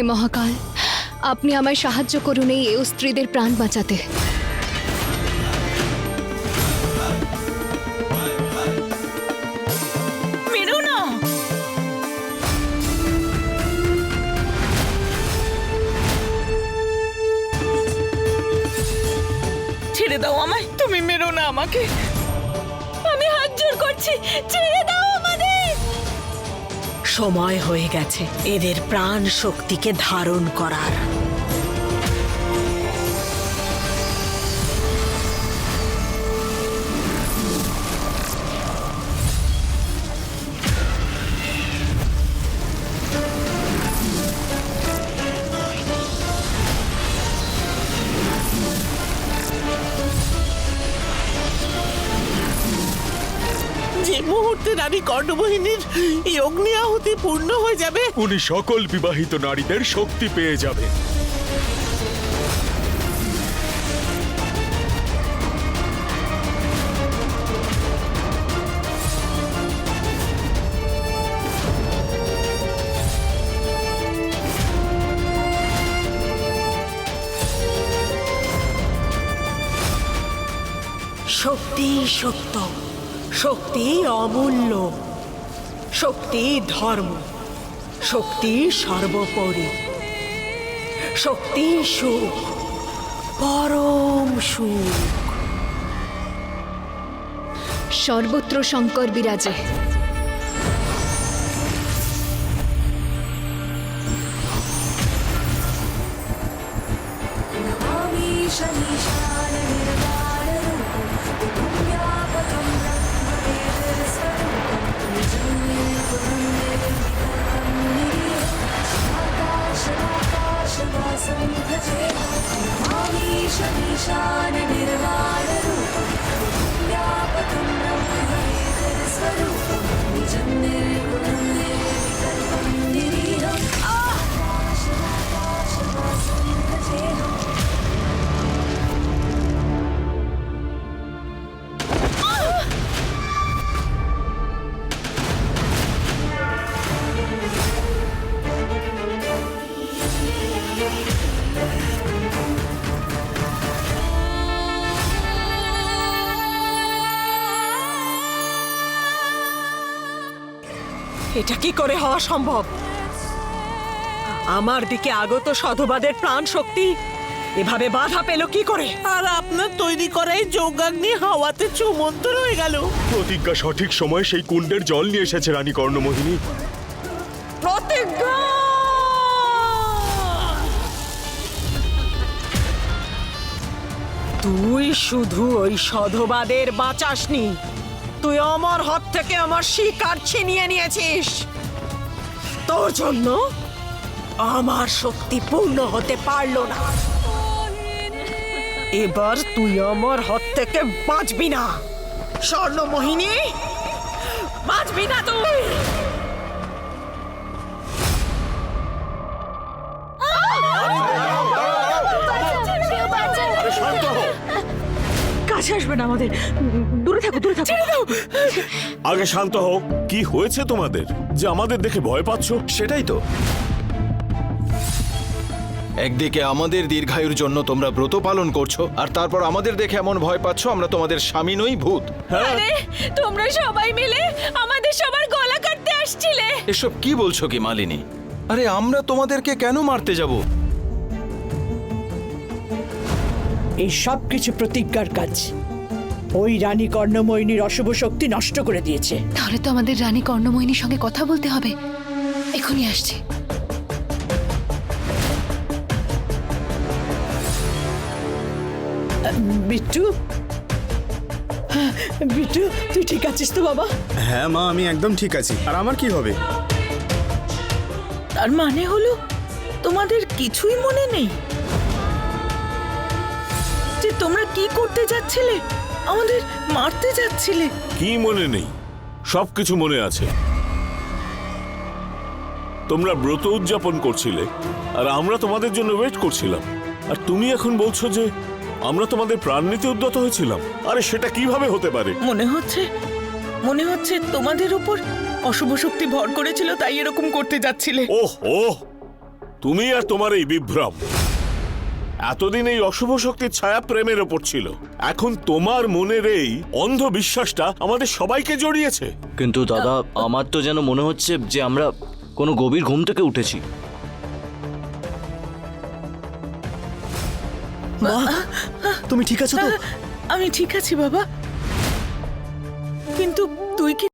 মহাকাল, আপনি আমায় সাহায্য করুন এই স্ত্রীদের প্রাণ বাঁচাতে। মেরো না। ছেড়ে দাও আমায়, তুমি মেরো না আমাকে, আমি হাত জোর করছি, ছেড়ে দাও আমাদের। সময় হয়ে গেছে এদের প্রাণ শক্তিকে ধারণ করার। যে মুহূর্তে রানী কর্ণমোহিনীর এই অগ্নি আহুতি পূর্ণ হয়ে যাবে, উনি সকল বিবাহিত নারীদের শক্তি পেয়ে যাবেন। শক্তি সত্য, শক্তি অমূল্য, শক্তি ধর্ম, শক্তি সর্বোপরি, শক্তি সুখ, পরম সুখ। সর্বত্র শঙ্কর বিরাজে। এটা কি করে হওয়া সম্ভব? আমার দিকে আগত সাধুবাদের প্রাণ শক্তি এভাবে বাধা পেল কি করে? আর আপনার তৈরি করা এই যজ্ঞাগ্নি হাওয়াতে চুমন্ত রয়ে গেল। প্রতিজ্ঞা সঠিক সময়ে সেই কুণ্ডের জল নিয়ে এসেছে রানী কর্ণমোহিনী। প্রতিজ্ঞা! তুই শুধু ওই সাধুবাদের বাঁচাসনি, তুই আমার হাত থেকে আমার শিকার ছিনিয়ে নিয়েছিস। তোর জন্য আমার শক্তি পূর্ণ হতে পারলো না। এবার তুই আমার হাত থেকে বাঁচবি না, স্বর্ণমোহিনী, বাঁচবি না তুই। কাছে আসবে না আমাদের, দূরে থাকো, দূরে থাকো। আগে শান্ত হও। কি হয়েছে তোমাদের যে আমাদের দেখে ভয় পাচ্ছ? সেটাই তো, একদিকে আমাদের দীর্ঘায়ুর জন্য তোমরা ব্রত পালন করছো, আর তারপর আমাদের দেখে এমন ভয় পাচ্ছ আমরা তোমাদের স্বামী নই, ভূত। আরে তোমরা সবাই মিলে আমাদের সবার গলা কাটতে আসছিলে। এসব কি বলছো কি মালিনী? আরে আমরা তোমাদেরকে কেন মারতে যাব? এই সব কিছু প্রতিজ্ঞার কাজ। ওই রানী কর্ণমোহিনীর অশুভ শক্তি নষ্ট করে দিয়েছে। তাহলে তো আমাদের রানী কর্ণমোহিনীর সঙ্গে কথা বলতে হবে। এখনই আসছি। বিট্টু, বিট্টু, তুই ঠিক আছিস তো বাবা? হ্যাঁ মা, আমি একদম ঠিক আছি। আর আমার কি হবে? তার মানে হলো তোমাদের কিছুই মনে নেই যে তোমরা কি করতে যাচ্ছিলে? আমাদের মারতে যাচ্ছিলে। কি মনে নেই? সবকিছু মনে আছে। তোমরা ব্রত উদযাপন করছিলে আর আমরা তোমাদের জন্য ওয়েট করছিলাম, আর তুমি এখন বলছো যে আমরা তোমাদের প্রাণ নিতে উদ্যত হয়েছিলাম। আরে সেটা কিভাবে হতে পারে? মনে হচ্ছে তোমাদের উপর অশুভ শক্তি ভর করেছিল, তাই এরকম করতে যাচ্ছিলে। ওহ ওহ, তুমি আর তোমার এই বিভ্রম। এতদিন এই অশুভ শক্তির ছায়া প্রেমের ওপর ছিল, এখন তোমার মনের এই অন্ধ বিশ্বাসটা আমাদের সবাইকে জড়িয়েছে। কিন্তু দাদা, আমার তো যেন মনে হচ্ছে যে আমরা কোনো গভীর ঘুম থেকে উঠেছি। তুমি ঠিক আছো তো? আমি ঠিক আছি বাবা, কিন্তু তুই কি